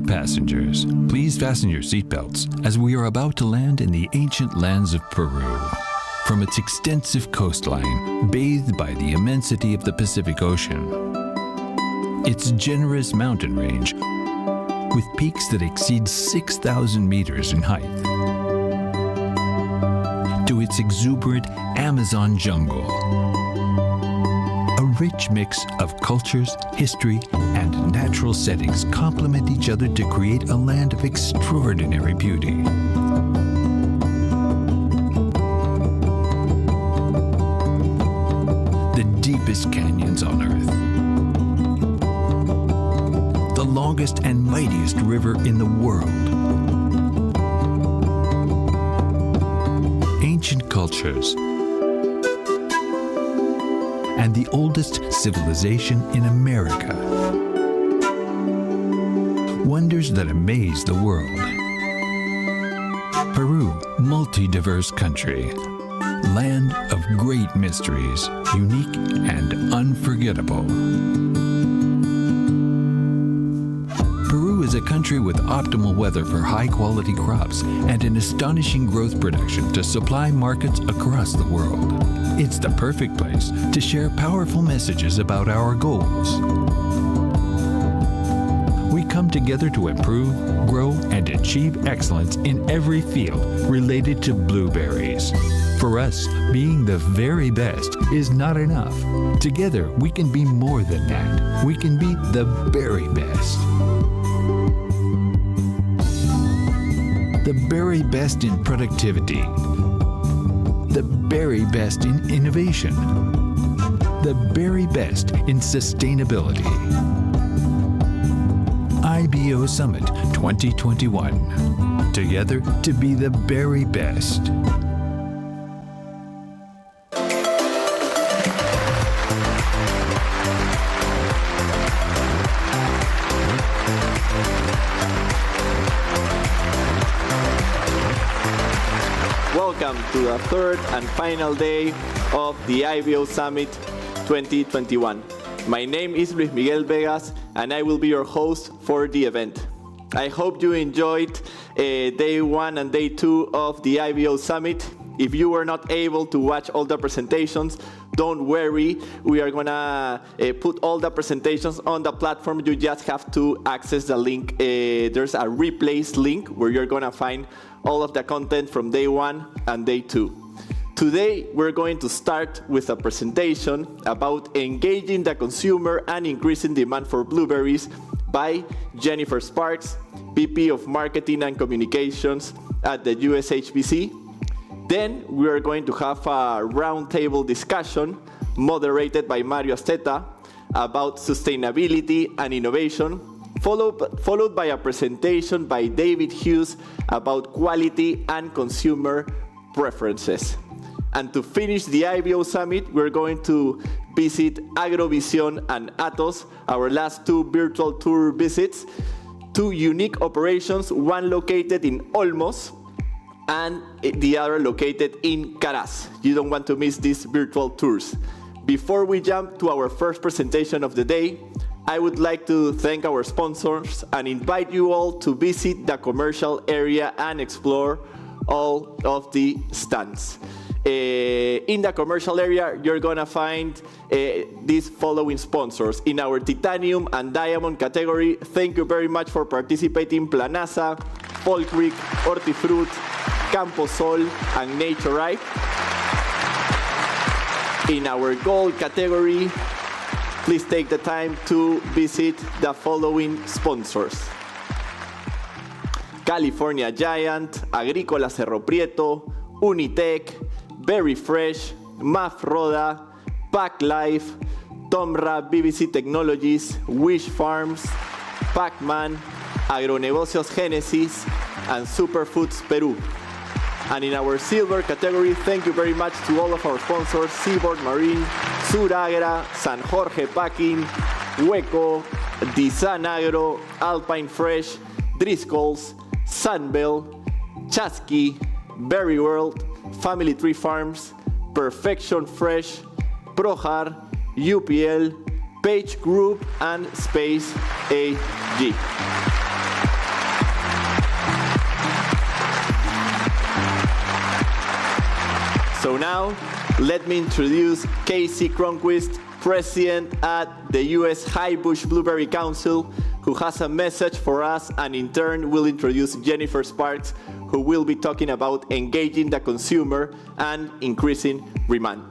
Dear passengers, please fasten your seatbelts as we are about to land in the ancient lands of Peru. From its extensive coastline, bathed by the immensity of the Pacific Ocean, its generous mountain range, with peaks that exceed 6,000 meters in height, to its exuberant Amazon jungle. A rich mix of cultures, history, and natural settings complement each other to create a land of extraordinary beauty. The deepest canyons on Earth, the longest and mightiest river in the world, ancient cultures, and the oldest civilization in America. Wonders that amaze the world. Peru, multi-diverse country, land of great mysteries, unique and unforgettable. Peru is a country with optimal weather for high-quality crops and an astonishing growth production to supply markets across the world. It's the perfect place to share powerful messages about our goals. We come together to improve, grow, and achieve excellence in every field related to blueberries. For us, being the very best is not enough. Together, we can be more than that. We can be the very best. The very best in productivity. The very best in innovation. The very best in sustainability. IBO Summit 2021. Together to be the very best. Welcome to the third and final day of the IBO Summit 2021. My name is Luis Miguel Vegas and I will be your host for the event. I hope you enjoyed day 1 and day 2 of the IBO Summit. If you were not able to watch all the presentations, don't worry. We are gonna put all the presentations on the platform. You just have to access the link. There's a replays link where you're gonna find all of the content from day 1 and day 2. Today, we're going to start with a presentation about engaging the consumer and increasing demand for blueberries by Jennifer Sparks, VP of Marketing and Communications at the USHBC. Then we are going to have a roundtable discussion moderated by Mario Asteta about sustainability and innovation, followed by a presentation by David Hughes about quality and consumer preferences. And to finish the IBO Summit, we're going to visit Agrovision and Atos, our last 2 virtual tour visits, 2 unique operations, one located in Olmos and the other located in Caraz. You don't want to miss these virtual tours. Before we jump to our first presentation of the day, I would like to thank our sponsors and invite you all to visit the commercial area and explore all of the stands. In the commercial area, you're gonna find these following sponsors. In our titanium and diamond category, thank you very much for participating: Planasa, Folk Creek, Hortifruit, Campo Sol, and Nature Right. In our gold category, please take the time to visit the following sponsors: California Giant, Agrícola Cerro Prieto, Unitec, Very Fresh, MAF Roda, Pack Life, Tomra, BBC Technologies, Wish Farms, Pacman, Agronegocios Genesis, and Superfoods Peru. And in our silver category, thank you very much to all of our sponsors: Seaboard Marine, Suragra, San Jorge Packing, Hueco, Dizan Agro, Alpine Fresh, Driscoll's, Sunbell, Chasqui, Berry World, Family Tree Farms, Perfection Fresh, Projar, UPL, Page Group, and Space AG. So now, let me introduce Casey Cronquist, President at the U.S. High Bush Blueberry Council, who has a message for us, and in turn will introduce Jennifer Sparks, who will be talking about engaging the consumer and increasing demand.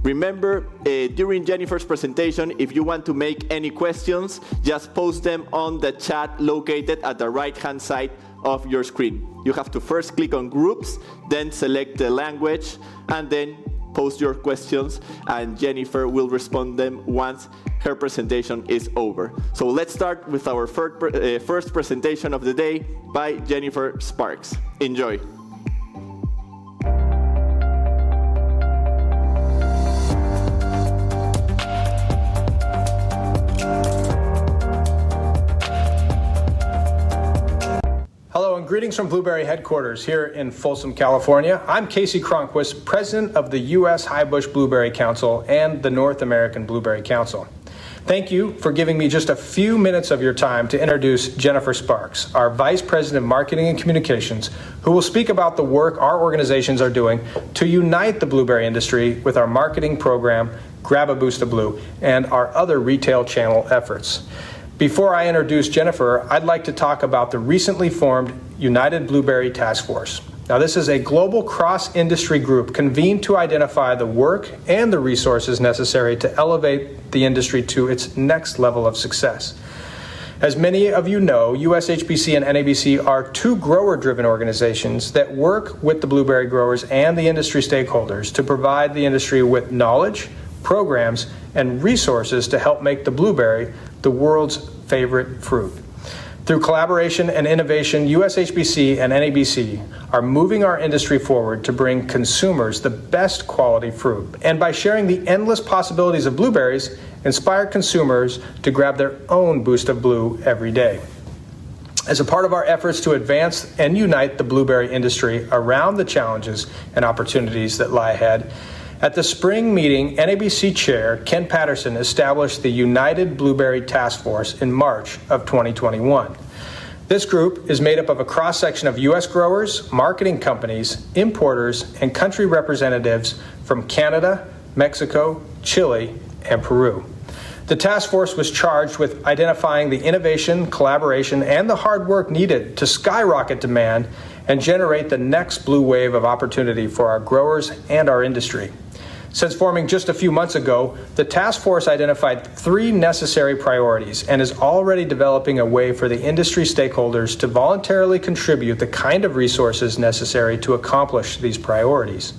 Remember, during Jennifer's presentation, if you want to make any questions, just post them on the chat located at the right-hand side of your screen. You have to first click on groups, then select the language, and then post your questions, and Jennifer will respond them once her presentation is over. So let's start with our first presentation of the day by Jennifer Sparks. Enjoy. Hello and greetings from Blueberry headquarters here in Folsom, California. I'm Casey Cronquist, President of the U.S. High Bush Blueberry Council and the North American Blueberry Council. Thank you for giving me just a few minutes of your time to introduce Jennifer Sparks, our Vice President of Marketing and Communications, who will speak about the work our organizations are doing to unite the blueberry industry with our marketing program, Grab a Boost of Blue, and our other retail channel efforts. Before I introduce Jennifer, I'd like to talk about the recently formed United Blueberry Task Force. Now, this is a global cross-industry group convened to identify the work and the resources necessary to elevate the industry to its next level of success. As many of you know, USHBC and NABC are two grower-driven organizations that work with the blueberry growers and the industry stakeholders to provide the industry with knowledge, programs, and resources to help make the blueberry the world's favorite fruit. Through collaboration and innovation, USHBC and NABC are moving our industry forward to bring consumers the best quality fruit, and by sharing the endless possibilities of blueberries, inspire consumers to grab their own boost of blue every day. As a part of our efforts to advance and unite the blueberry industry around the challenges and opportunities that lie ahead, at the spring meeting, NABC Chair Ken Patterson established the United Blueberry Task Force in March of 2021. This group is made up of a cross-section of U.S. growers, marketing companies, importers, and country representatives from Canada, Mexico, Chile, and Peru. The task force was charged with identifying the innovation, collaboration, and the hard work needed to skyrocket demand and generate the next blue wave of opportunity for our growers and our industry. Since forming just a few months ago, the task force identified 3 necessary priorities and is already developing a way for the industry stakeholders to voluntarily contribute the kind of resources necessary to accomplish these priorities.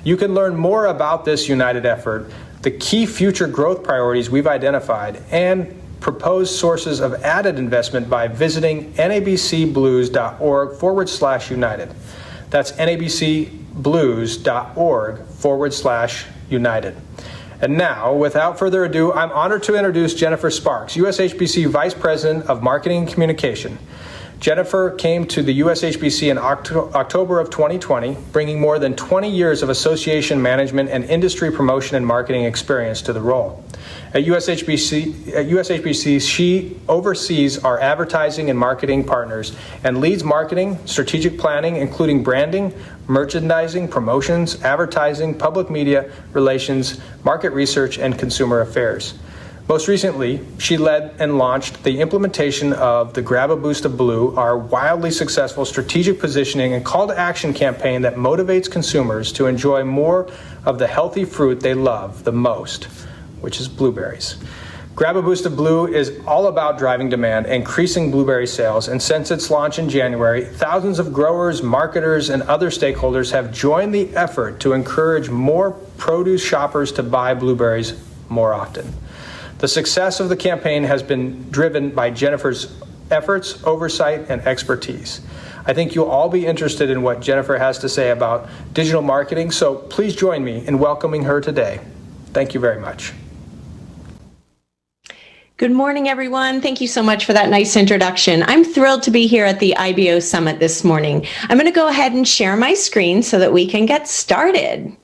You can learn more about this united effort, the key future growth priorities we've identified, and proposed sources of added investment by visiting nabcblues.org/united. That's nabcblues.org/united. And now, without further ado, I'm honored to introduce Jennifer Sparks, USHBC Vice President of Marketing and Communication. Jennifer came to the USHBC in October of 2020, bringing more than 20 years of association management and industry promotion and marketing experience to the role. At USHBC, she oversees our advertising and marketing partners and leads marketing, strategic planning, including branding, merchandising, promotions, advertising, public media relations, market research, and consumer affairs. Most recently, she led and launched the implementation of the Grab a Boost of Blue, our wildly successful strategic positioning and call to action campaign that motivates consumers to enjoy more of the healthy fruit they love the most, which is blueberries. Grab a Boost of Blue is all about driving demand, increasing blueberry sales, and since its launch in January, thousands of growers, marketers, and other stakeholders have joined the effort to encourage more produce shoppers to buy blueberries more often. The success of the campaign has been driven by Jennifer's efforts, oversight, and expertise. I think you'll all be interested in what Jennifer has to say about digital marketing, so please join me in welcoming her today. Thank you very much. Good morning, everyone. Thank you so much for that nice introduction. I'm thrilled to be here at the IBO Summit this morning. I'm going to go ahead and share my screen so that we can get started.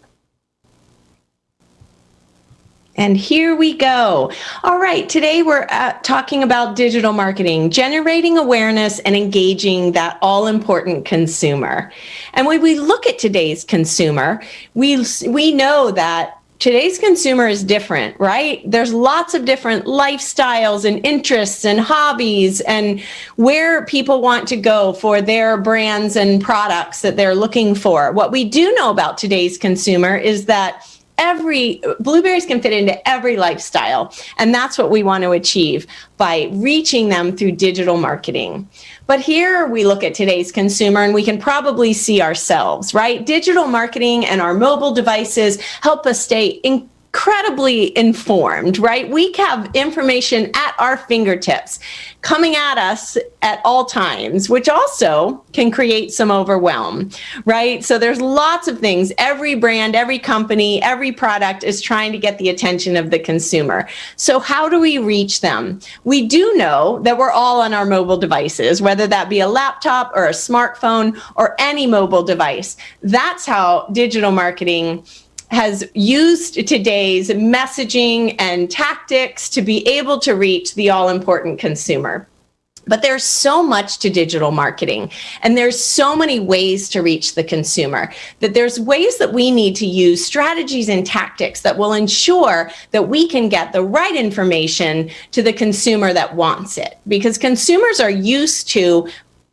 And here we go. All right, today we're talking about digital marketing, generating awareness and engaging that all-important consumer. And when we look at today's consumer, we know that today's consumer is different, right? There's lots of different lifestyles and interests and hobbies and where people want to go for their brands and products that they're looking for. What we do know about today's consumer is that blueberries can fit into every lifestyle, and that's what we want to achieve by reaching them through digital marketing. But here we look at today's consumer and we can probably see ourselves, right? Digital marketing and our mobile devices help us stay incredibly informed, right? We have information at our fingertips coming at us at all times, which also can create some overwhelm, right? So there's lots of things. Every brand, every company, every product is trying to get the attention of the consumer. So how do we reach them? We do know that we're all on our mobile devices, whether that be a laptop or a smartphone or any mobile device. That's how digital marketing has used today's messaging and tactics to be able to reach the all-important consumer. But there's so much to digital marketing, and there's so many ways to reach the consumer, that there's ways that we need to use strategies and tactics that will ensure that we can get the right information to the consumer that wants it. Because consumers are used to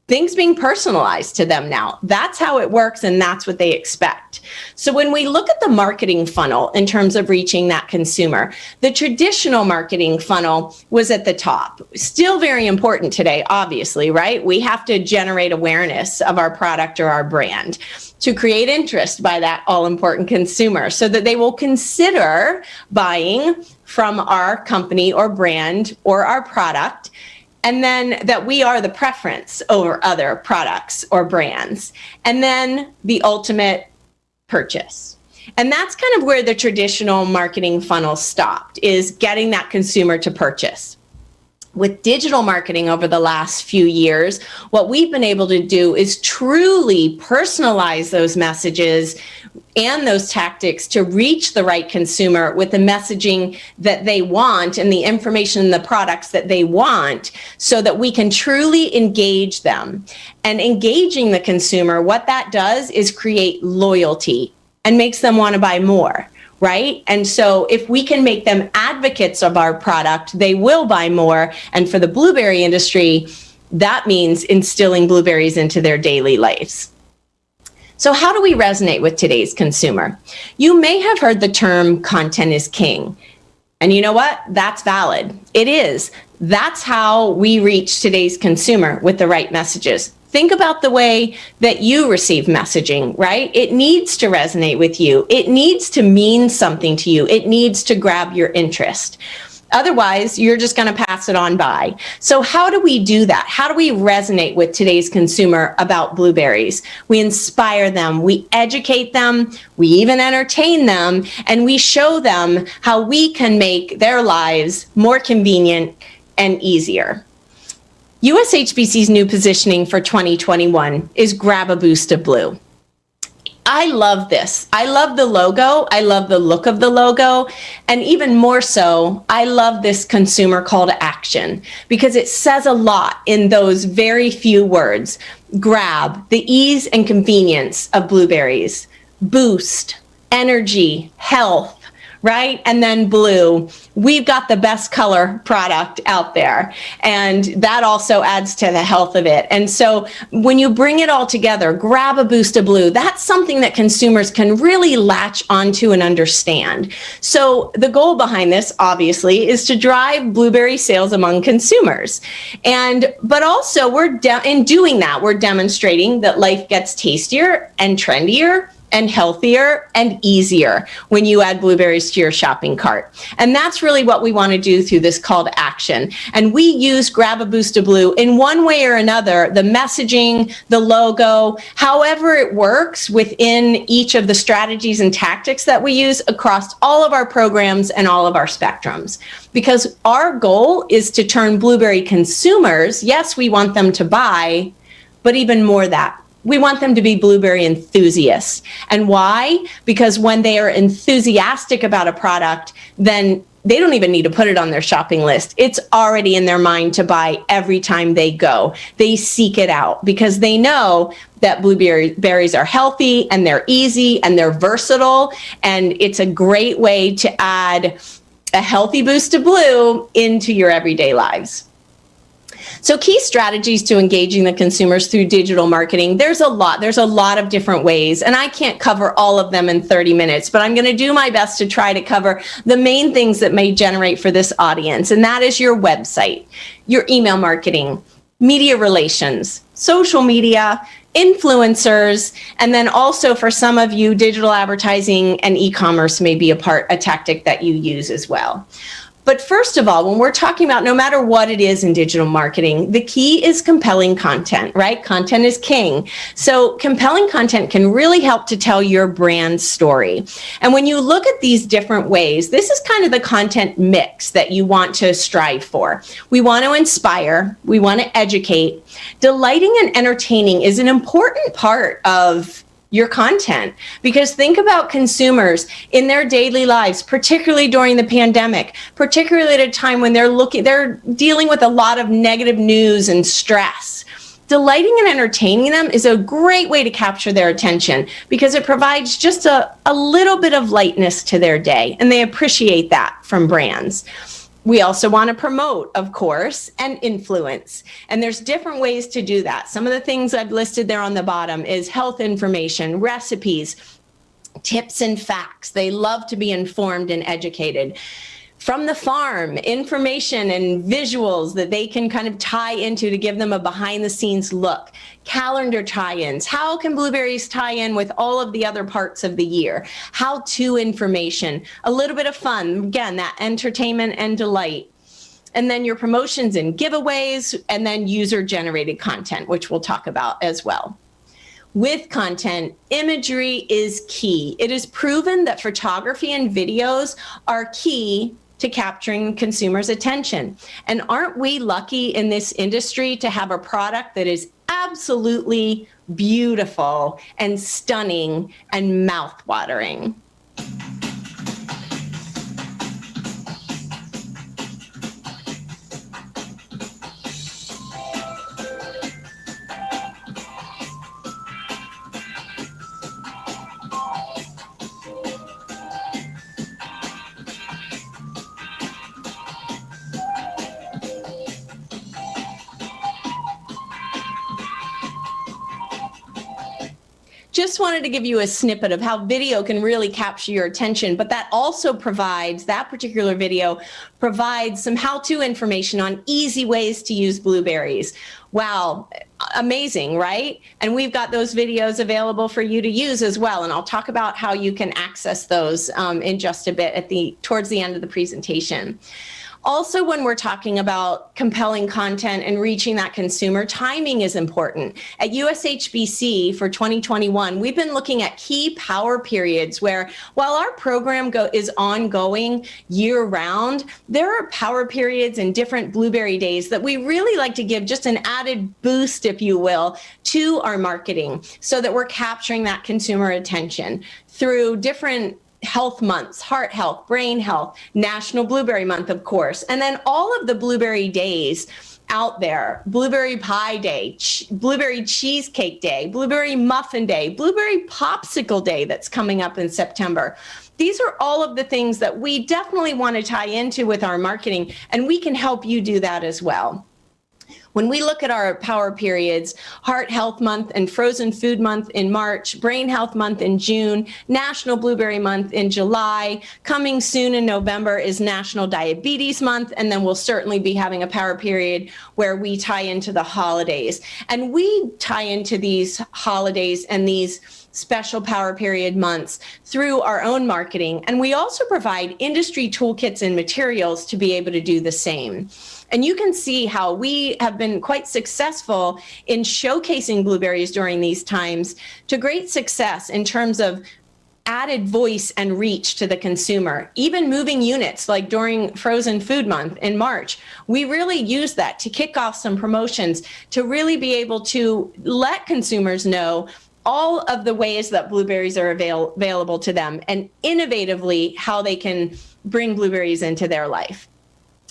things being personalized to them now. That's how it works, and that's what they expect. So when we look at the marketing funnel in terms of reaching that consumer, the traditional marketing funnel was at the top. Still very important today, obviously, right? We have to generate awareness of our product or our brand to create interest by that all-important consumer so that they will consider buying from our company or brand or our product, and then that we are the preference over other products or brands, and then the ultimate purchase. And that's kind of where the traditional marketing funnel stopped, is getting that consumer to purchase. With digital marketing over the last few years, what we've been able to do is truly personalize those messages and those tactics to reach the right consumer with the messaging that they want and the information and the products that they want, so that we can truly engage them. And engaging the consumer, what that does is create loyalty and makes them want to buy more. Right? And so if we can make them advocates of our product, they will buy more. And for the blueberry industry, that means instilling blueberries into their daily lives. So how do we resonate with today's consumer? You may have heard the term content is king. And you know what? That's valid. It is. That's how we reach today's consumer with the right messages. Think about the way that you receive messaging, right? It needs to resonate with you. It needs to mean something to you. It needs to grab your interest. Otherwise, you're just going to pass it on by. So how do we do that? How do we resonate with today's consumer about blueberries? We inspire them, we educate them, we even entertain them, and we show them how we can make their lives more convenient and easier. USHBC's new positioning for 2021 is Grab a Boost of Blue. I love this. I love the logo. I love the look of the logo. And even more so, I love this consumer call to action, because it says a lot in those very few words. Grab, the ease and convenience of blueberries. Boost, energy, health, right? And then blue, we've got the best color product out there. And that also adds to the health of it. And so when you bring it all together, grab a boost of blue, that's something that consumers can really latch onto and understand. So the goal behind this, obviously, is to drive blueberry sales among consumers. But also in doing that, we're demonstrating that life gets tastier and trendier and healthier and easier when you add blueberries to your shopping cart. And that's really what we want to do through this call to action. And we use Grab a Boost of Blue in one way or another, the messaging, the logo, however it works within each of the strategies and tactics that we use across all of our programs and all of our spectrums. Because our goal is to turn blueberry consumers, yes, we want them to buy, but even more that, We want them to be blueberry enthusiasts. And why? Because when they are enthusiastic about a product, then they don't even need to put it on their shopping list. It's already in their mind to buy every time they go. They seek it out because they know that blueberries are healthy and they're easy and they're versatile. And it's a great way to add a healthy boost of blue into your everyday lives. So key strategies to engaging the consumers through digital marketing. There's a lot of different ways, and I can't cover all of them in 30 minutes, but I'm going to do my best to try to cover the main things that may generate for this audience. And that is your website, your email marketing, media relations, social media, influencers, and then also for some of you, digital advertising and e-commerce may be a tactic that you use as well. But first of all, when we're talking about no matter what it is in digital marketing, the key is compelling content, right? Content is king. So compelling content can really help to tell your brand story. And when you look at these different ways, this is kind of the content mix that you want to strive for. We want to inspire, we want to educate. Delighting and entertaining is an important part of your content, because think about consumers in their daily lives, particularly during the pandemic, particularly at a time when they're dealing with a lot of negative news and stress. Delighting and entertaining them is a great way to capture their attention because it provides just a little bit of lightness to their day, and they appreciate that from brands. We also want to promote, of course, and influence. And there's different ways to do that. Some of the things I've listed there on the bottom is health information, recipes, tips and facts. They love to be informed and educated. From the farm, information and visuals that they can kind of tie into to give them a behind the scenes look. Calendar tie-ins. How can blueberries tie in with all of the other parts of the year? How-to information. A little bit of fun. Again, that entertainment and delight. And then your promotions and giveaways, and then user-generated content, which we'll talk about as well. With content, imagery is key. It is proven that photography and videos are key to capturing consumers' attention. And aren't we lucky in this industry to have a product that is absolutely beautiful and stunning and mouth-watering? Just wanted to give you a snippet of how video can really capture your attention, but that also provides, that particular video provides some how-to information on easy ways to use blueberries. Wow, amazing, right? And we've got those videos available for you to use as well, and I'll talk about how you can access those in just a bit towards the end of the presentation. Also, when we're talking about compelling content and reaching that consumer, timing is important. At USHBC for 2021, we've been looking at key power periods where, while our program is ongoing year-round, there are power periods and different blueberry days that we really like to give just an added boost, if you will, to our marketing so that we're capturing that consumer attention through different health months, heart health, brain health, National Blueberry Month, of course, and then all of the blueberry days out there, Blueberry Pie Day, Blueberry Cheesecake Day, Blueberry Muffin Day, Blueberry Popsicle Day that's coming up in September. These are all of the things that we definitely want to tie into with our marketing, and we can help you do that as well. When we look at our power periods, Heart Health Month and Frozen Food Month in March, Brain Health Month in June, National Blueberry Month in July, coming soon in November is National Diabetes Month, and then we'll certainly be having a power period where we tie into the holidays. And we tie into these holidays and these special power period months through our own marketing. And we also provide industry toolkits and materials to be able to do the same. And you can see how we have been quite successful in showcasing blueberries during these times to great success in terms of added voice and reach to the consumer. Even moving units, like during Frozen Food Month in March, we really used that to kick off some promotions to really be able to let consumers know all of the ways that blueberries are available to them, and innovatively how they can bring blueberries into their life.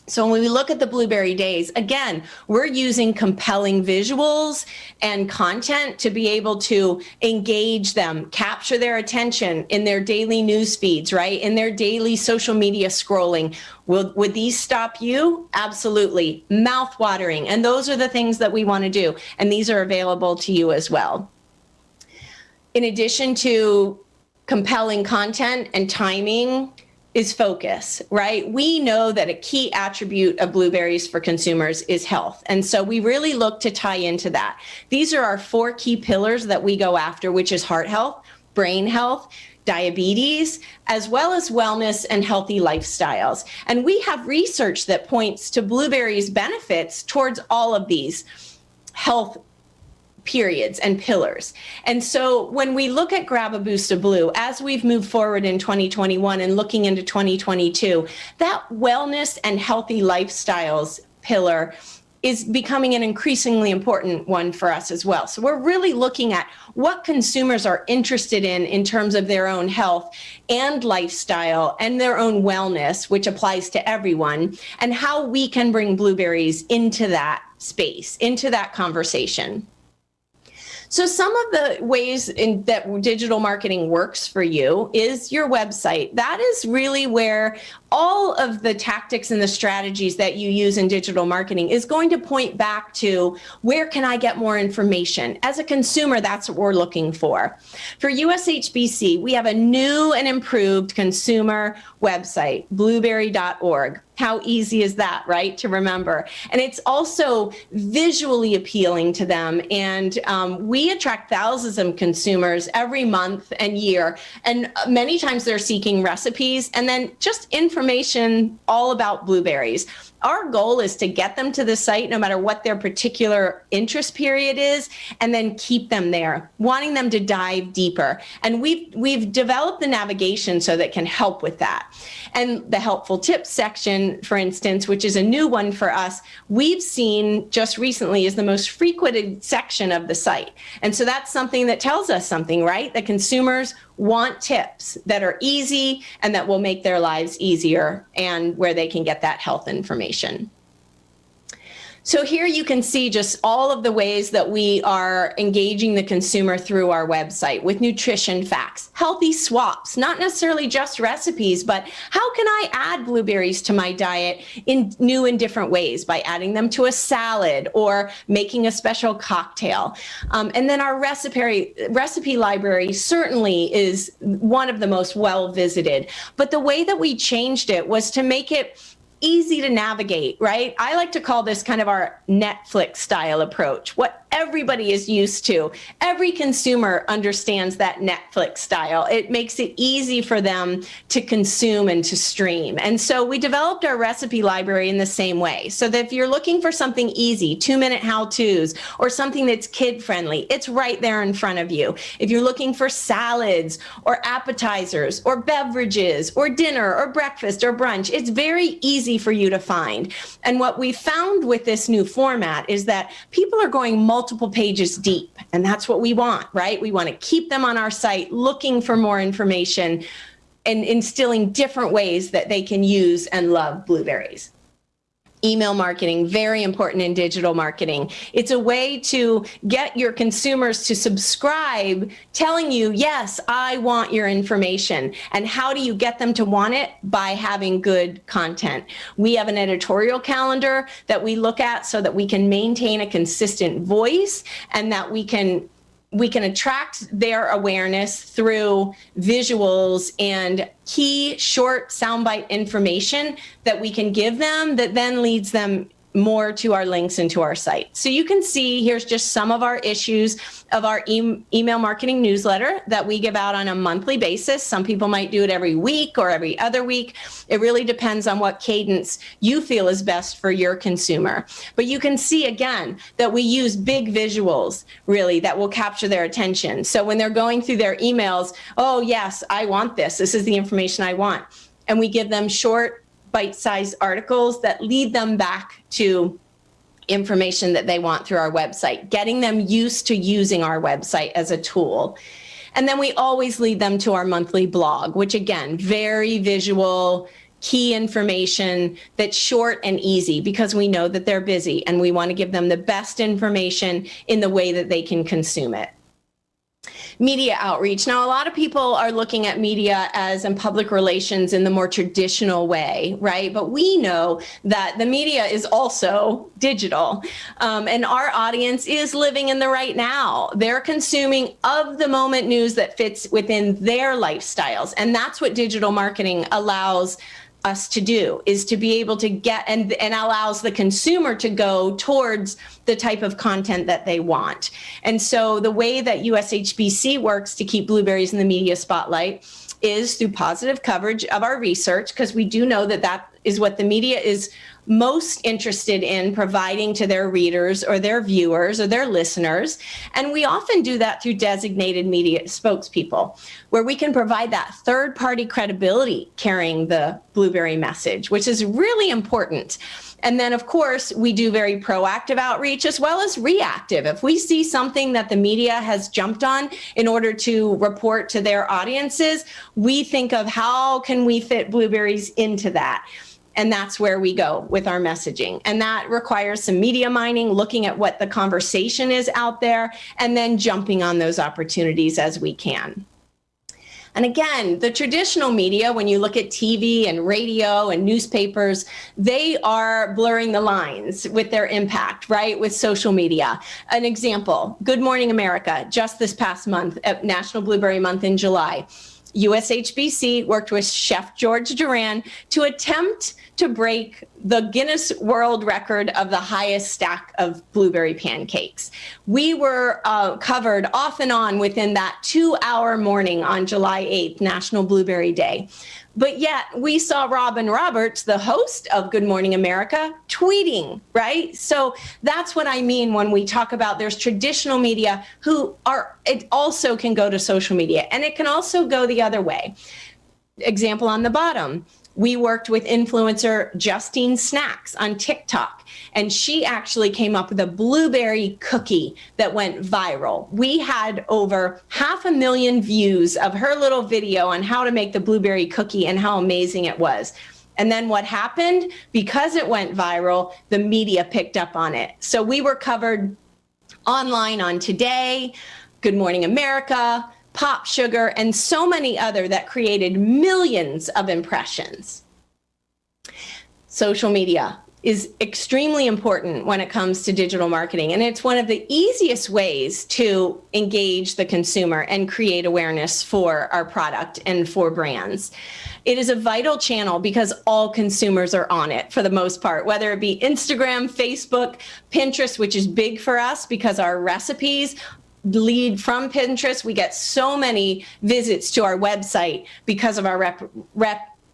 So when we look at the Blueberry Days, again, we're using compelling visuals and content to be able to engage them, capture their attention in their daily news feeds, right? In their daily social media scrolling. Would these stop you? Absolutely. Mouth-watering. And those are the things that we want to do. And these are available to you as well. In addition to compelling content and timing, is focus, right? We know that a key attribute of blueberries for consumers is health. And so we really look to tie into that. These are our 4 key pillars that we go after, which is heart health, brain health, diabetes, as well as wellness and healthy lifestyles. And we have research that points to blueberries' benefits towards all of these health periods and pillars. And so when we look at Grab a Boost of Blue, as we've moved forward in 2021 and looking into 2022, that wellness and healthy lifestyles pillar is becoming an increasingly important one for us as well. So we're really looking at what consumers are interested in terms of their own health and lifestyle and their own wellness, which applies to everyone, and how we can bring blueberries into that space, into that conversation. So some of the ways that digital marketing works for you is your website. That is really where all of the tactics and the strategies that you use in digital marketing is going to point back to where can I get more information? As a consumer, that's what we're looking for. For USHBC, we have a new and improved consumer website, blueberry.org. How easy is that, right, to remember? And it's also visually appealing to them. And we attract thousands of consumers every month and year. And many times they're seeking recipes and then just information all about blueberries. Our goal is to get them to the site no matter what their particular interest period is, and then keep them there, wanting them to dive deeper. And we've developed the navigation so that can help with that. And the helpful tips section, for instance, which is a new one for us, we've seen just recently is the most frequented section of the site. And so that's something that tells us something, right? That consumers want tips that are easy and that will make their lives easier, and where they can get that health information. So here you can see just all of the ways that we are engaging the consumer through our website with nutrition facts, healthy swaps, not necessarily just recipes, but how can I add blueberries to my diet in new and different ways by adding them to a salad or making a special cocktail. And then our recipe library certainly is one of the most well visited, but the way that we changed it was to make it easy to navigate, right? I like to call this kind of our Netflix style approach, what everybody is used to. Every consumer understands that Netflix style. It makes it easy for them to consume and to stream. And so we developed our recipe library in the same way, so that if you're looking for something easy, 2-minute how-tos, or something that's kid-friendly, it's right there in front of you. If you're looking for salads or appetizers or beverages or dinner or breakfast or brunch, it's very easy for you to find. And what we found with this new format is that people are going multiple pages deep, and that's what we want, right? We want to keep them on our site looking for more information and instilling different ways that they can use and love blueberries. Email marketing, very important in digital marketing. It's a way to get your consumers to subscribe, telling you, yes, I want your information. And how do you get them to want it? By having good content. We have an editorial calendar that we look at so that we can maintain a consistent voice, and that we can attract their awareness through visuals and key short soundbite information that we can give them, that then leads them more to our links and to our site. So you can see here's just some of our issues of our email marketing newsletter that we give out on a monthly basis. Some people might do it every week or every other week. It really depends on what cadence you feel is best for your consumer. But you can see again that we use big visuals really that will capture their attention. So when they're going through their emails, oh yes, I want this. This is the information I want. And we give them short, bite-sized articles that lead them back to information that they want through our website, getting them used to using our website as a tool. And then we always lead them to our monthly blog, which again, very visual, key information that's short and easy because we know that they're busy and we want to give them the best information in the way that they can consume it. Media outreach. Now, a lot of people are looking at media as in public relations in the more traditional way, right? But we know that the media is also digital, and our audience is living in the right now. They're consuming of the moment news that fits within their lifestyles, and that's what digital marketing allows us to do, is to be able to get and allows the consumer to go towards the type of content that they want. And so the way that USHBC works to keep blueberries in the media spotlight is through positive coverage of our research, because we do know that that is what the media is most interested in providing to their readers or their viewers or their listeners. And we often do that through designated media spokespeople, where we can provide that third-party credibility carrying the blueberry message, which is really important. And then, of course, we do very proactive outreach as well as reactive. If we see something that the media has jumped on in order to report to their audiences, we think of how can we fit blueberries into that. And that's where we go with our messaging. And that requires some media mining, looking at what the conversation is out there, and then jumping on those opportunities as we can. And again, the traditional media, when you look at TV and radio and newspapers, they are blurring the lines with their impact, right, with social media. An example, Good Morning America, just this past month, National Blueberry Month in July. USHBC worked with Chef George Duran to attempt to break the Guinness World Record of the highest stack of blueberry pancakes. We were covered off and on within that 2-hour morning on July 8th, National Blueberry Day. But yet we saw Robin Roberts, the host of Good Morning America, tweeting, right? So that's what I mean when we talk about there's traditional media who are, it also can go to social media, and it can also go the other way. Example on the bottom. We worked with influencer Justine Snacks on TikTok, and she actually came up with a blueberry cookie that went viral. We had over 500,000 views of her little video on how to make the blueberry cookie and how amazing it was. And then what happened? Because it went viral, the media picked up on it. So we were covered online on Today, Good Morning America, Pop Sugar, and so many other that created millions of impressions. Social media is extremely important when it comes to digital marketing, and it's one of the easiest ways to engage the consumer and create awareness for our product and for brands. It is a vital channel because all consumers are on it for the most part, whether it be Instagram, Facebook, Pinterest, which is big for us because our recipes lead from Pinterest. We get so many visits to our website because of our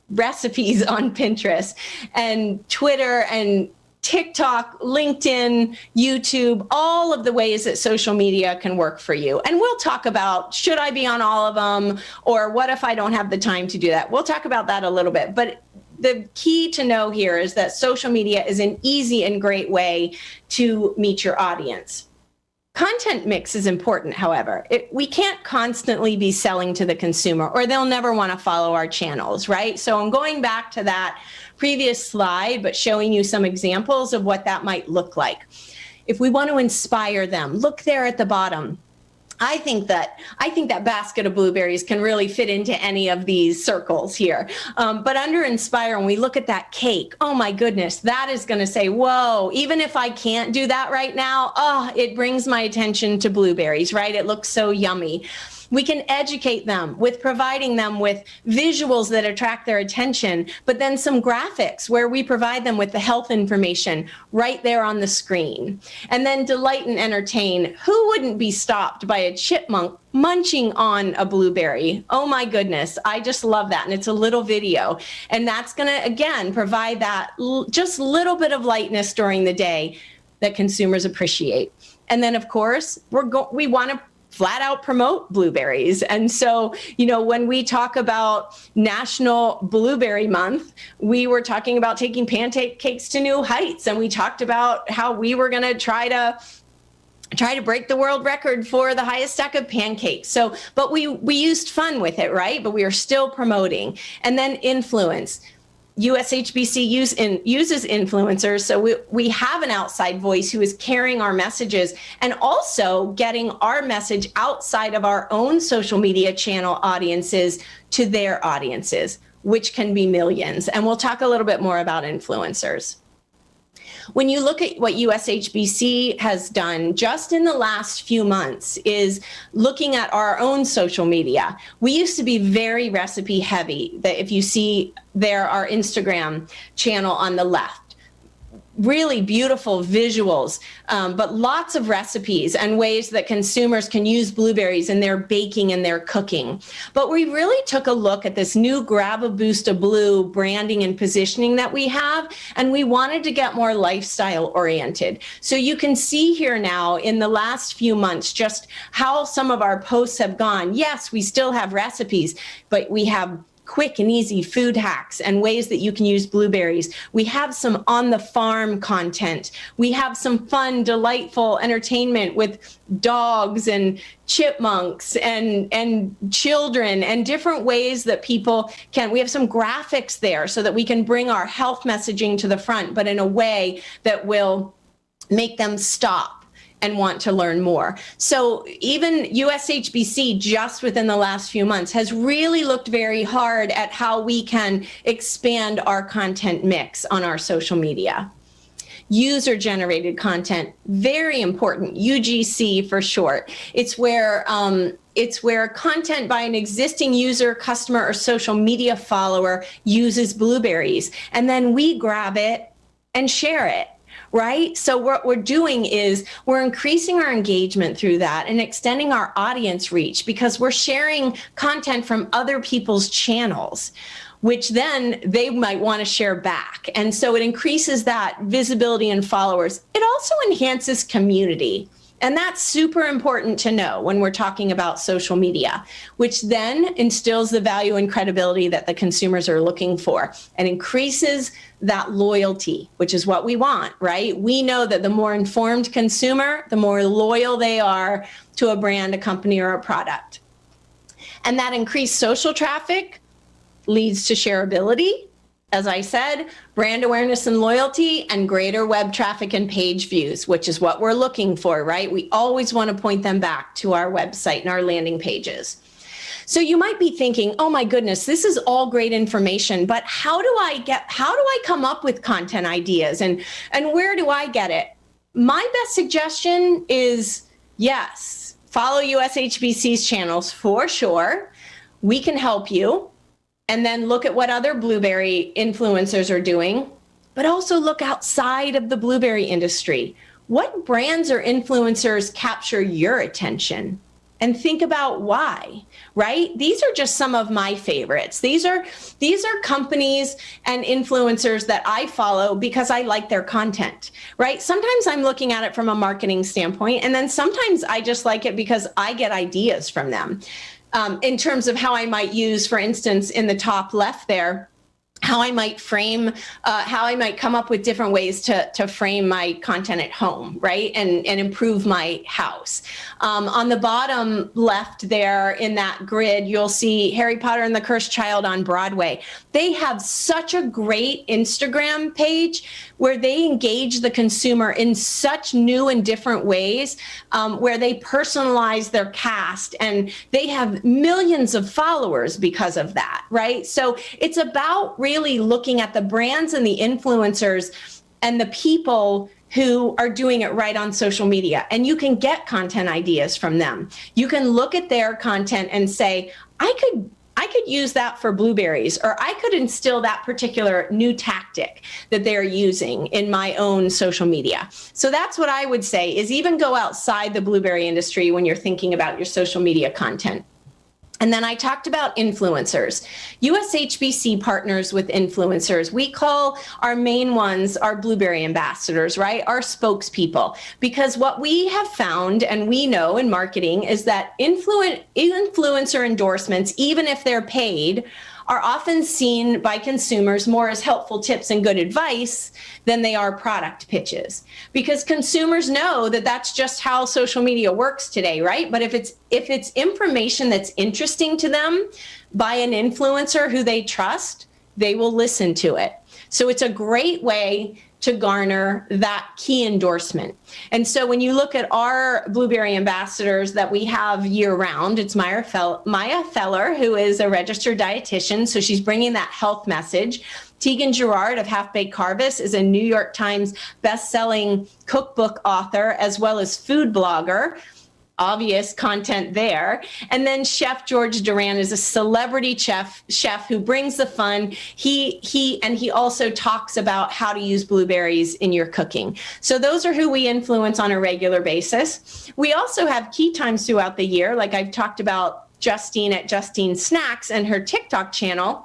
recipes on Pinterest, and Twitter and TikTok, LinkedIn, YouTube, all of the ways that social media can work for you. And we'll talk about, should I be on all of them? Or what if I don't have the time to do that? We'll talk about that a little bit. But the key to know here is that social media is an easy and great way to meet your audience. Content mix is important, however. We can't constantly be selling to the consumer or they'll never want to follow our channels, right? So I'm going back to that previous slide, but showing you some examples of what that might look like. If we want to inspire them, look there at the bottom. I think that basket of blueberries can really fit into any of these circles here. But under Inspire, when we look at that cake, oh my goodness, that is going to say, whoa, even if I can't do that right now, it brings my attention to blueberries, right? It looks so yummy. We can educate them with providing them with visuals that attract their attention, but then some graphics where we provide them with the health information right there on the screen. And then delight and entertain. Who wouldn't be stopped by a chipmunk munching on a blueberry? Oh my goodness, I just love that. And it's a little video. And that's going to, again, provide that just little bit of lightness during the day that consumers appreciate. And then, of course, we want to flat out promote blueberries. And so, when we talk about National Blueberry Month, we were talking about taking pancakes to new heights. And we talked about how we were going to try to break the world record for the highest stack of pancakes. So, but we used fun with it, right? But we are still promoting. And then influence. USHBC uses influencers, so we have an outside voice who is carrying our messages and also getting our message outside of our own social media channel audiences to their audiences, which can be millions. And we'll talk a little bit more about influencers. When you look at what USHBC has done just in the last few months is looking at our own social media. We used to be very recipe heavy. That if you see there, our Instagram channel on the left, really beautiful visuals, but lots of recipes and ways that consumers can use blueberries in their baking and their cooking. But we really took a look at this new Grab a Boost of Blue branding and positioning that we have, and we wanted to get more lifestyle oriented. So you can see here now in the last few months just how some of our posts have gone. Yes, we still have recipes, but we have quick and easy food hacks and ways that you can use blueberries. We have some on the farm content. We have some fun, delightful entertainment with dogs and chipmunks and children and different ways that people can. We have some graphics there so that we can bring our health messaging to the front, but in a way that will make them stop and want to learn more. So even USHBC, just within the last few months, has really looked very hard at how we can expand our content mix on our social media. User-generated content, very important, UGC for short. It's where content by an existing user, customer, or social media follower uses blueberries, and then we grab it and share it. Right? So what we're doing is we're increasing our engagement through that and extending our audience reach because we're sharing content from other people's channels, which then they might want to share back. And so it increases that visibility and followers. It also enhances community. And that's super important to know when we're talking about social media, which then instills the value and credibility that the consumers are looking for and increases that loyalty, which is what we want, right? We know that the more informed consumer, the more loyal they are to a brand, a company, or a product. And that increased social traffic leads to shareability, as I said, brand awareness and loyalty, and greater web traffic and page views, which is what we're looking for, right? We always want to point them back to our website and our landing pages. So you might be thinking, oh my goodness, this is all great information, but how do I come up with content ideas and where do I get it? My best suggestion is, yes, follow USHBC's channels for sure. We can help you. And then look at what other blueberry influencers are doing, but also look outside of the blueberry industry. What brands or influencers capture your attention? And think about why, right? These are just some of my favorites. These are companies and influencers that I follow because I like their content, right? Sometimes I'm looking at it from a marketing standpoint, and then sometimes I just like it because I get ideas from them. In terms of how I might use, for instance, in the top left there, how I might come up with different ways to frame my content at home, right? And improve my house. On the bottom left there in that grid, you'll see Harry Potter and the Cursed Child on Broadway. They have such a great Instagram page where they engage the consumer in such new and different ways, where they personalize their cast, and they have millions of followers because of that, right? So it's about really looking at the brands and the influencers and the people who are doing it right on social media, and you can get content ideas from them. You can look at their content and say, I could use that for blueberries, or I could instill that particular new tactic that they're using in my own social media. So that's what I would say, is even go outside the blueberry industry when you're thinking about your social media content. And then I talked about influencers. USHBC partners with influencers. We call our main ones our blueberry ambassadors, right? Our spokespeople. Because what we have found, and we know in marketing, is that influencer endorsements, even if they're paid, are often seen by consumers more as helpful tips and good advice than they are product pitches. Because consumers know that that's just how social media works today, right? But if it's information that's interesting to them by an influencer who they trust, they will listen to it. So it's a great way to garner that key endorsement. And so when you look at our blueberry ambassadors that we have year round, it's Maya Feller, who is a registered dietitian, so she's bringing that health message. Tegan Gerard of Half Baked Harvest is a New York Times best-selling cookbook author, as well as food blogger. Obvious content there. And then Chef George Duran is a celebrity chef who brings the fun. He also talks about how to use blueberries in your cooking. So those are who we influence on a regular basis. We also have key times throughout the year, like I've talked about Justine at Justine Snacks and her TikTok channel.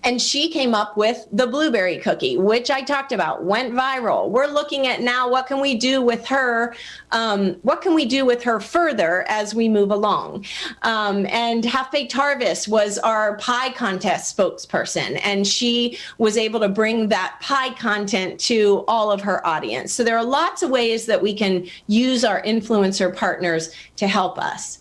And she came up with the blueberry cookie, which I talked about, went viral. We're looking at now, what can we do with her? What can we do with her further as we move along? And Half Baked Harvest was our pie contest spokesperson, and she was able to bring that pie content to all of her audience. So there are lots of ways that we can use our influencer partners to help us.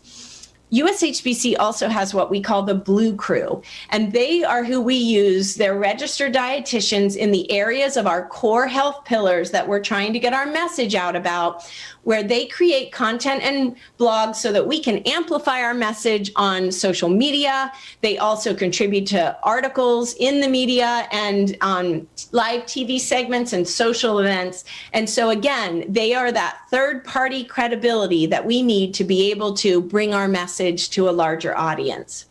USHBC also has what we call the Blue Crew, and they are who we use. They're registered dietitians in the areas of our core health pillars that we're trying to get our message out about, where they create content and blogs so that we can amplify our message on social media. They also contribute to articles in the media and on live TV segments and social events. And so again, they are that third-party credibility that we need to be able to bring our message to a larger audience.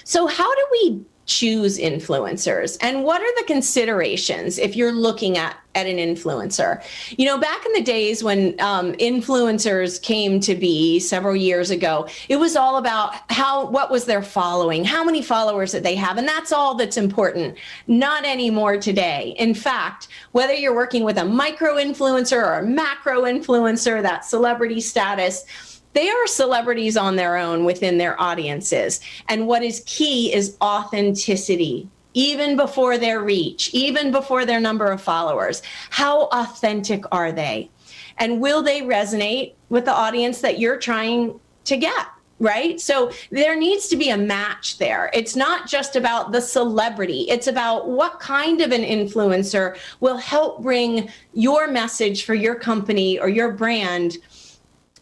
So how do we choose influencers, and what are the considerations if you're looking at an influencer? You know, back in the days when influencers came to be several years ago, it was all about what was their following, how many followers that they have, and that's all that's important. Not anymore today. In fact, whether you're working with a micro influencer or a macro influencer, that celebrity status, they are celebrities on their own within their audiences. And what is key is authenticity, even before their reach, even before their number of followers. How authentic are they? And will they resonate with the audience that you're trying to get, right? So there needs to be a match there. It's not just about the celebrity. It's about what kind of an influencer will help bring your message for your company or your brand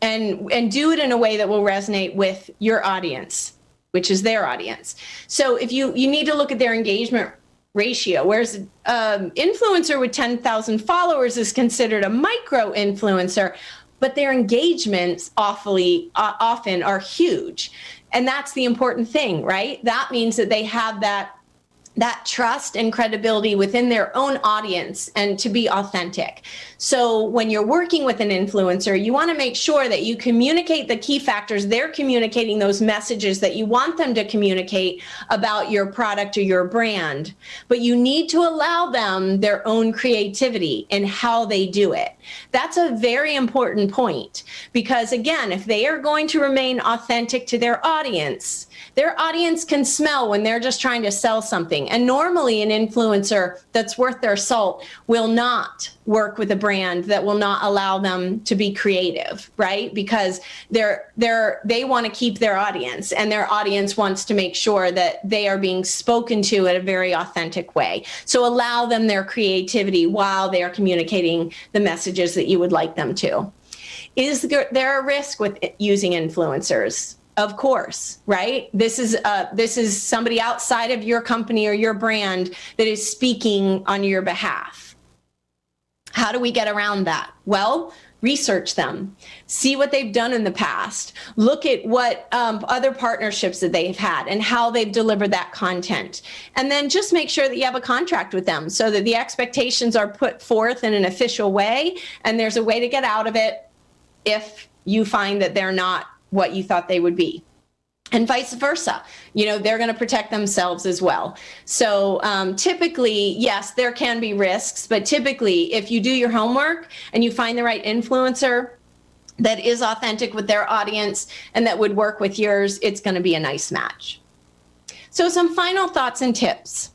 and do it in a way that will resonate with your audience, which is their audience. So if you need to look at their engagement ratio, whereas influencer with 10,000 followers is considered a micro influencer, but their engagements often are huge. And that's the important thing, right? That means that they have that trust and credibility within their own audience and to be authentic. So when you're working with an influencer, you want to make sure that you communicate the key factors. They're communicating those messages that you want them to communicate about your product or your brand, but you need to allow them their own creativity in how they do it. That's a very important point, because again, if they are going to remain authentic to their audience can smell when they're just trying to sell something. And normally an influencer that's worth their salt will not work with a brand that will not allow them to be creative, right? Because they want to keep their audience, and their audience wants to make sure that they are being spoken to in a very authentic way. So allow them their creativity while they are communicating the messages that you would like them to. Is there a risk with using influencers? Of course, right? This is somebody outside of your company or your brand that is speaking on your behalf. How do we get around that? Well, research them, see what they've done in the past, look at what other partnerships that they've had and how they've delivered that content. And then just make sure that you have a contract with them so that the expectations are put forth in an official way and there's a way to get out of it if you find that they're not what you thought they would be. And vice versa, they're going to protect themselves as well. So typically, yes, there can be risks, but typically if you do your homework and you find the right influencer that is authentic with their audience and that would work with yours, it's going to be a nice match. So some final thoughts and tips.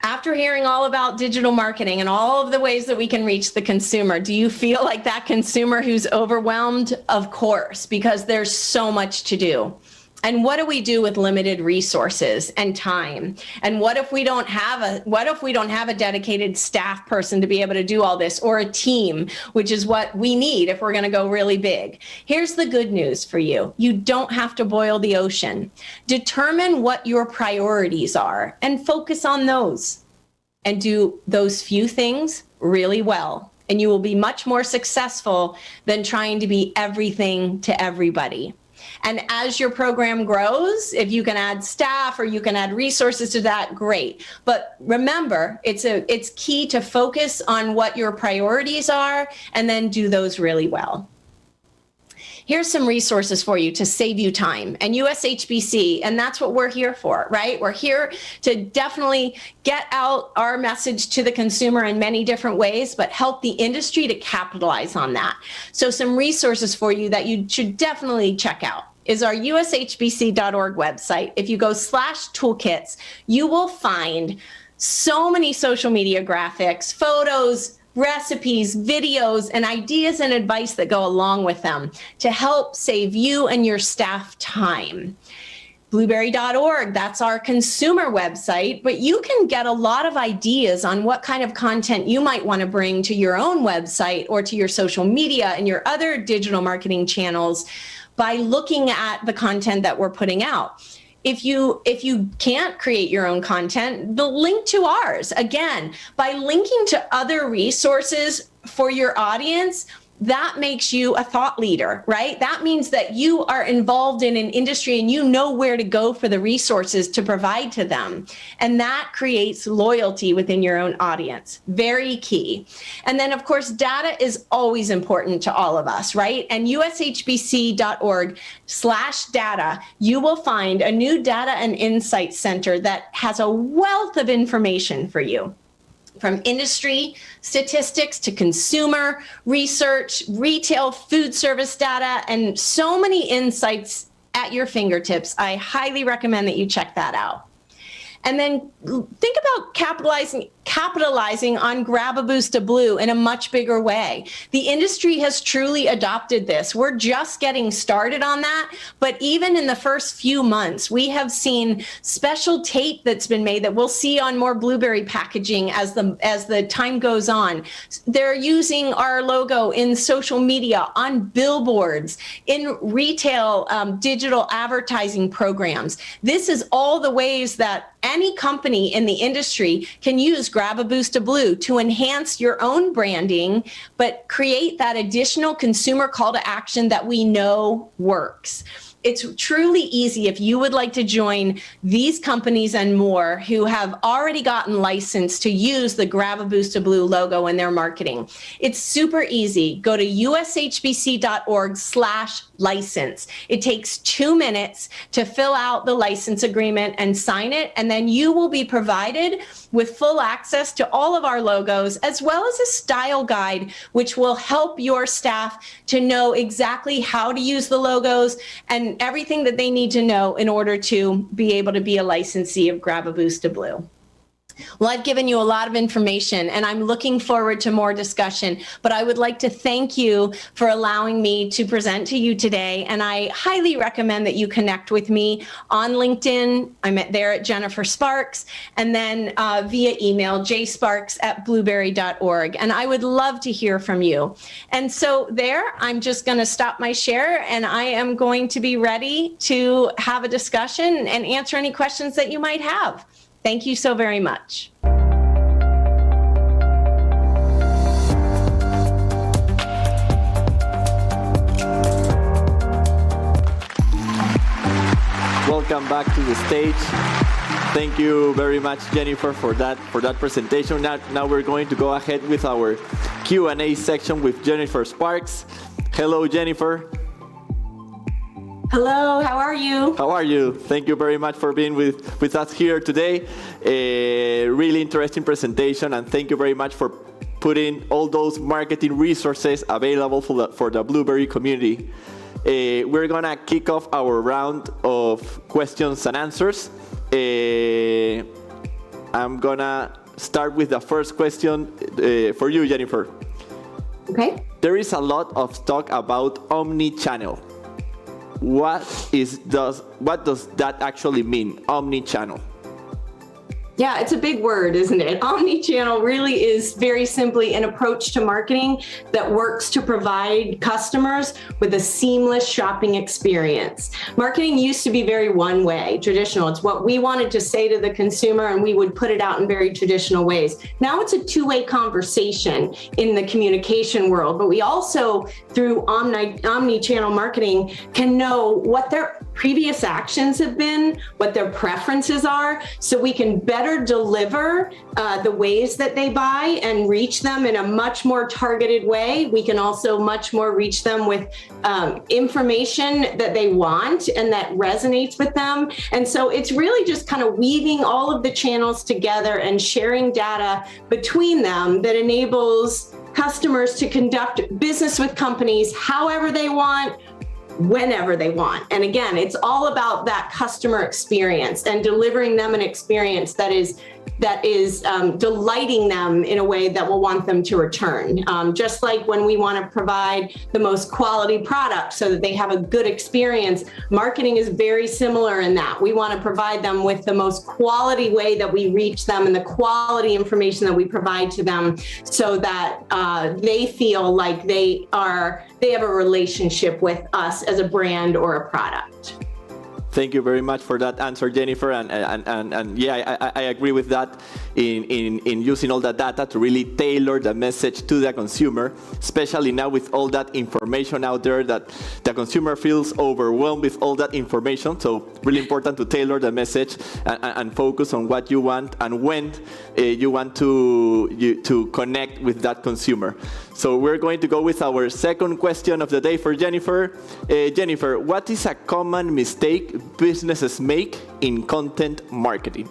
After hearing all about digital marketing and all of the ways that we can reach the consumer, do you feel like that consumer who's overwhelmed? Of course, because there's so much to do. And what do we do with limited resources and time? And what if we don't have a dedicated staff person to be able to do all this, or a team, which is what we need if we're going to go really big? Here's the good news for you. You don't have to boil the ocean. Determine what your priorities are and focus on those and do those few things really well. And you will be much more successful than trying to be everything to everybody. And as your program grows, if you can add staff or you can add resources to that, great. But remember, it's key to focus on what your priorities are and then do those really well. Here's some resources for you to save you time, and USHBC, and that's what we're here for, right? We're here to definitely get out our message to the consumer in many different ways, but help the industry to capitalize on that. So some resources for you that you should definitely check out is our ushbc.org website. If you go /toolkits, you will find so many social media graphics, photos, recipes, videos, and ideas and advice that go along with them to help save you and your staff time. Blueberry.org, that's our consumer website, but you can get a lot of ideas on what kind of content you might want to bring to your own website or to your social media and your other digital marketing channels by looking at the content that we're putting out. If you can't create your own content, the link to ours. Again, by linking to other resources for your audience, that makes you a thought leader, right? That means that you are involved in an industry and you know where to go for the resources to provide to them. And that creates loyalty within your own audience. Very key. And then, of course, data is always important to all of us, right? And ushbc.org/data, you will find a new data and insight center that has a wealth of information for you. From industry statistics to consumer research, retail food service data, and so many insights at your fingertips. I highly recommend that you check that out. And then think about capitalizing on Grab a Boost of Blue in a much bigger way. The industry has truly adopted this. We're just getting started on that, but even in the first few months, we have seen special tape that's been made that we'll see on more Blueberry packaging as the time goes on. They're using our logo in social media, on billboards, in retail digital advertising programs. This is all the ways that any company in the industry can use Grab a Boost of Blue to enhance your own branding, but create that additional consumer call to action that we know works. It's truly easy if you would like to join these companies and more who have already gotten licensed to use the Grab a Boost of Blue logo in their marketing. It's super easy. Go to ushbc.org/license. It takes 2 minutes to fill out the license agreement and sign it, and then you will be provided with full access to all of our logos, as well as a style guide, which will help your staff to know exactly how to use the logos and everything that they need to know in order to be able to be a licensee of Grab a Boost of Blue. Well, I've given you a lot of information and I'm looking forward to more discussion, but I would like to thank you for allowing me to present to you today. And I highly recommend that you connect with me on LinkedIn. I'm there at Jennifer Sparks, and then via email, jsparks@blueberry.org. And I would love to hear from you. And so there, I'm just going to stop my share and I am going to be ready to have a discussion and answer any questions that you might have. Thank you so very much. welcome back to the stage. Thank you very much, Jennifer, for that presentation. Now we're going to go ahead with our Q&A section with Jennifer Sparks. Hello, Jennifer. Hello, how are you? How are you? Thank you very much for being with us here today. A really interesting presentation, and thank you very much for putting all those marketing resources available for the Blueberry community. We're gonna kick off our round of questions and answers. I'm gonna start with the first question for you, Jennifer. Okay. There is a lot of talk about omni-channel. What does that actually mean, omni-channel? Yeah, it's a big word, isn't it? Omnichannel really is very simply an approach to marketing that works to provide customers with a seamless shopping experience. Marketing used to be very one way, traditional. It's what we wanted to say to the consumer, and we would put it out in very traditional ways. Now it's a two-way conversation in the communication world, but we also, through omnichannel marketing, can know what their previous actions have been, what their preferences are, so we can better deliver the ways that they buy and reach them in a much more targeted way. We can also much more reach them with information that they want and that resonates with them. And so it's really just kind of weaving all of the channels together and sharing data between them that enables customers to conduct business with companies however they want, whenever they want. And again, it's all about that customer experience and delivering them an experience that is delighting them in a way that will want them to return. Just like when we want to provide the most quality product so that they have a good experience, marketing is very similar in that. We want to provide them with the most quality way that we reach them and the quality information that we provide to them so that they feel like they have a relationship with us as a brand or a product. Thank you very much for that answer, Jennifer. And yeah, I agree with that in using all that data to really tailor the message to the consumer, especially now with all that information out there that the consumer feels overwhelmed with all that information. So really important to tailor the message and focus on what you want and when you want to connect with that consumer. So we're going to go with our second question of the day for Jennifer. Jennifer, what is a common mistake businesses make in content marketing?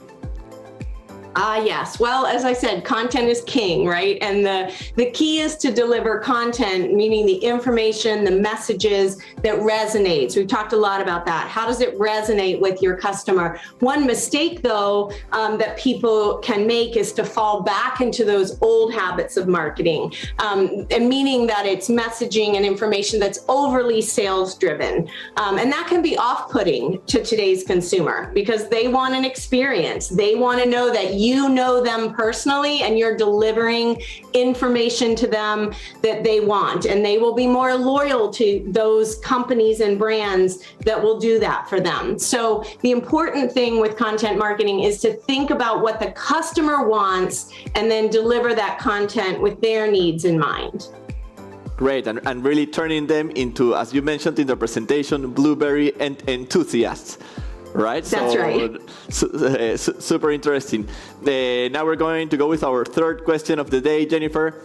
Yes. Well, as I said, content is king, right? And the key is to deliver content, meaning the information, the messages that resonates. We've talked a lot about that. How does it resonate with your customer? One mistake, though, that people can make is to fall back into those old habits of marketing, and meaning that it's messaging and information that's overly sales driven. And that can be off-putting to today's consumer because they want an experience. They want to know that you know them personally and you're delivering information to them that they want, and they will be more loyal to those companies and brands that will do that for them. So the important thing with content marketing is to think about what the customer wants and then deliver that content with their needs in mind. Great, and really turning them into, as you mentioned in the presentation, Blueberry enthusiasts. Right? That's right. Super interesting. Now we're going to go with our third question of the day, Jennifer.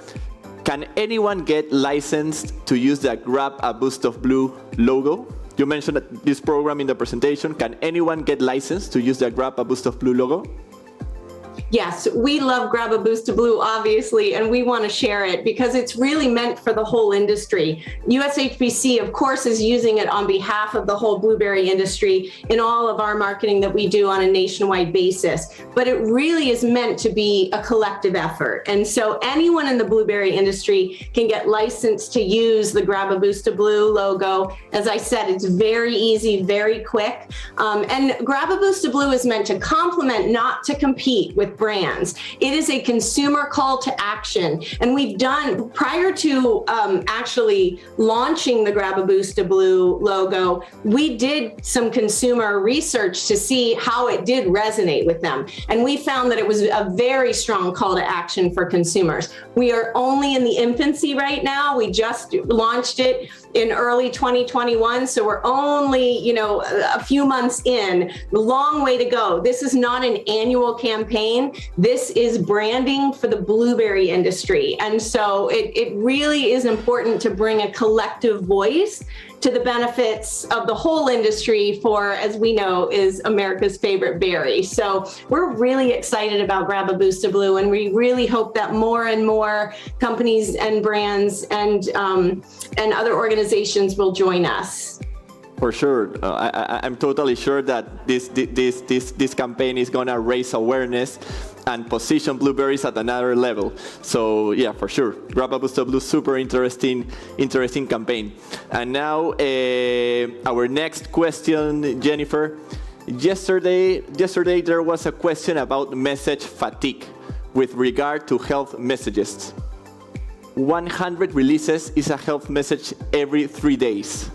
Can anyone get licensed to use the Grab a Boost of Blue logo? You mentioned this program in the presentation. Can anyone get licensed to use the Grab a Boost of Blue logo? Yes, we love Grab a Boost of Blue, obviously, and we want to share it because it's really meant for the whole industry. USHBC, of course, is using it on behalf of the whole blueberry industry in all of our marketing that we do on a nationwide basis. But it really is meant to be a collective effort. And so anyone in the blueberry industry can get licensed to use the Grab a Boost of Blue logo. As I said, it's very easy, very quick. And Grab a Boost of Blue is meant to complement, not to compete with with brands. It is a consumer call to action. And we've done, prior to actually launching the Grab a Boost of Blue logo, we did some consumer research to see how it did resonate with them. And we found that it was a very strong call to action for consumers. We are only in the infancy right now. We just launched it in early 2021. So we're only, a few months in, long way to go. This is not an annual campaign. This is branding for the blueberry industry. And so it really is important to bring a collective voice to the benefits of the whole industry for, as we know, is America's favorite berry. So we're really excited about Grab a Boost of Blue, and we really hope that more and more companies and brands and other organizations will join us. For sure, I'm totally sure that this campaign is gonna raise awareness and position blueberries at another level. So yeah, for sure, Grab a Boost of Blue, super interesting campaign. And now our next question, Jennifer. Yesterday there was a question about message fatigue with regard to health messages. 100 releases is a health message every 3 days.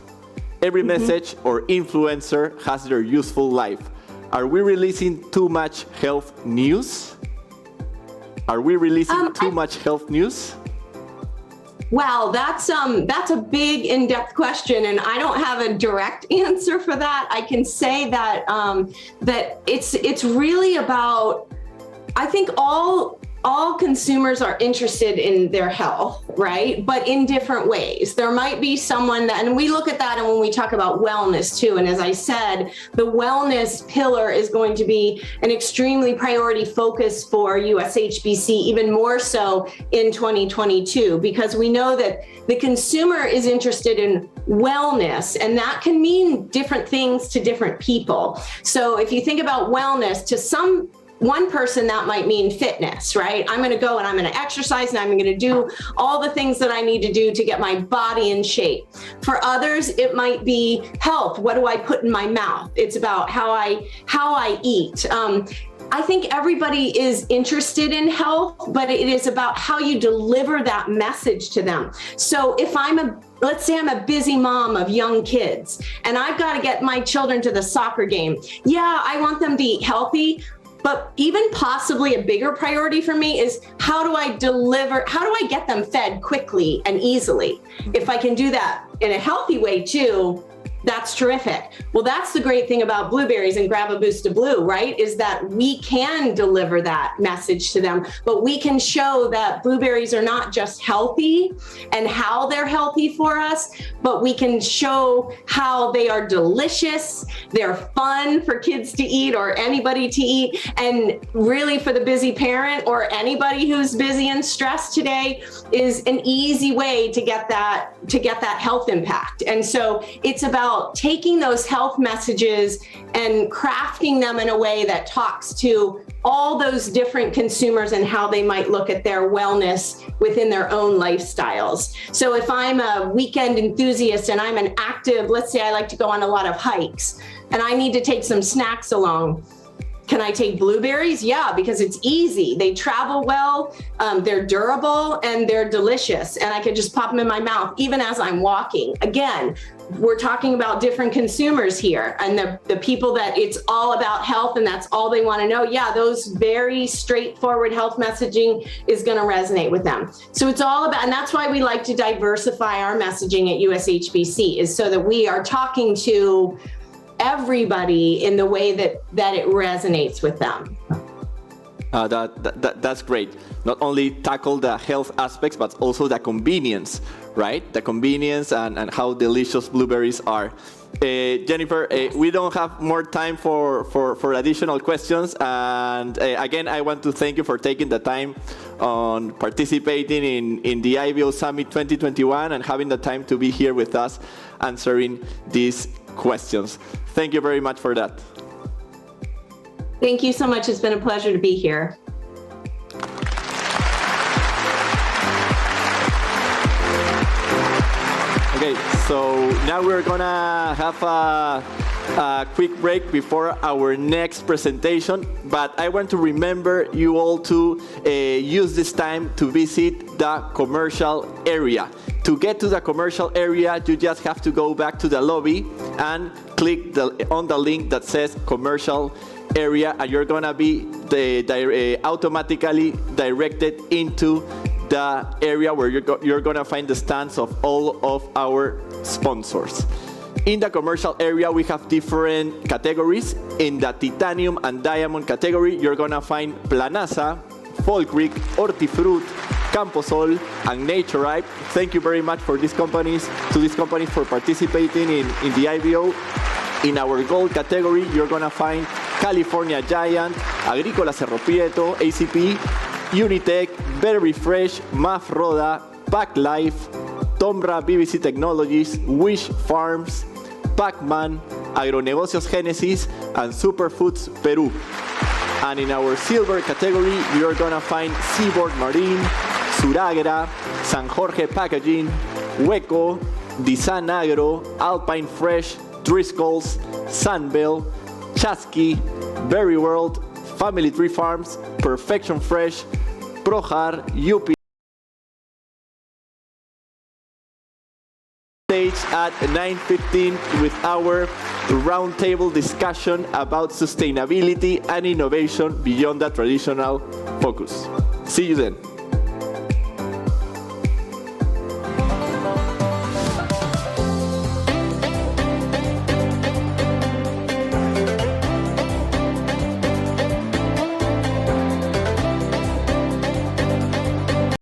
Every message or influencer has their useful life. Are we releasing too much health news? Are we releasing too much health news? Wow, that's a big in-depth question, and I don't have a direct answer for that. I can say that that it's really about, I think all consumers are interested in their health, right? But in different ways. There might be someone that, and we look at that and when we talk about wellness too, and as I said, the wellness pillar is going to be an extremely priority focus for USHBC, even more so in 2022, because we know that the consumer is interested in wellness, and that can mean different things to different people. So if you think about wellness, to one person that might mean fitness, right? I'm going to go and I'm going to exercise and I'm going to do all the things that I need to do to get my body in shape. For others, it might be health. What do I put in my mouth? It's about how I eat. I think everybody is interested in health, but it is about how you deliver that message to them. So if let's say I'm a busy mom of young kids and I've got to get my children to the soccer game. Yeah, I want them to eat healthy. But even possibly a bigger priority for me is how do I get them fed quickly and easily? If I can do that in a healthy way too, that's terrific. Well, that's the great thing about blueberries and Grab a Boost of Blue, right? Is that we can deliver that message to them, but we can show that blueberries are not just healthy and how they're healthy for us, but we can show how they are delicious, they're fun for kids to eat or anybody to eat, and really for the busy parent or anybody who's busy and stressed today is an easy way to get that health impact. And so it's about taking those health messages and crafting them in a way that talks to all those different consumers and how they might look at their wellness within their own lifestyles. So if I'm a weekend enthusiast and I'm an active, let's say I like to go on a lot of hikes and I need to take some snacks along. Can I take blueberries? Yeah, because it's easy. They travel well, they're durable, and they're delicious. And I could just pop them in my mouth, even as I'm walking. Again, we're talking about different consumers here, and the people that it's all about health and that's all they want to know. Yeah, those very straightforward health messaging is going to resonate with them. So it's all about, and that's why we like to diversify our messaging at USHBC, is so that we are talking to everybody in the way that it resonates with them. That's great. Not only tackle the health aspects, but also the convenience, right? The convenience and how delicious blueberries are. Jennifer, we don't have more time for additional questions. And again, I want to thank you for taking the time on participating in the IBO Summit 2021 and having the time to be here with us answering these questions. Thank you very much for that. Thank you so much. It's been a pleasure to be here. Okay, so now we're gonna have a a quick break before our next presentation, but I want to remember you all to use this time to visit the commercial area. To get to the commercial area, you just have to go back to the lobby and click on the link that says commercial area, and you're gonna be automatically directed into the area where you're gonna find the stands of all of our sponsors. In the commercial area, we have different categories. In the titanium and diamond category, you're gonna find Planasa, Fall Creek, Hortifruit, Camposol, and Naturelife. Thank you very much for these companies for participating in the IBO. In our gold category, you're gonna find California Giant, Agrícola Cerro Prieto, ACP, Unitec, Very Fresh, MAF Roda, Pack Life, Tombra BBC Technologies, Wish Farms, Pacman, Agronegocios Genesis, and Superfoods Peru. And in our silver category, you're gonna find Seaboard Marine, Suragra, San Jorge Packaging, Hueco, Disan Agro, Alpine Fresh, Driscoll's, Sunbell, Chasky, Berry World, Family Tree Farms, Perfection Fresh, Projar, UP. Stage at 9:15 with our roundtable discussion about sustainability and innovation beyond the traditional focus. See you then.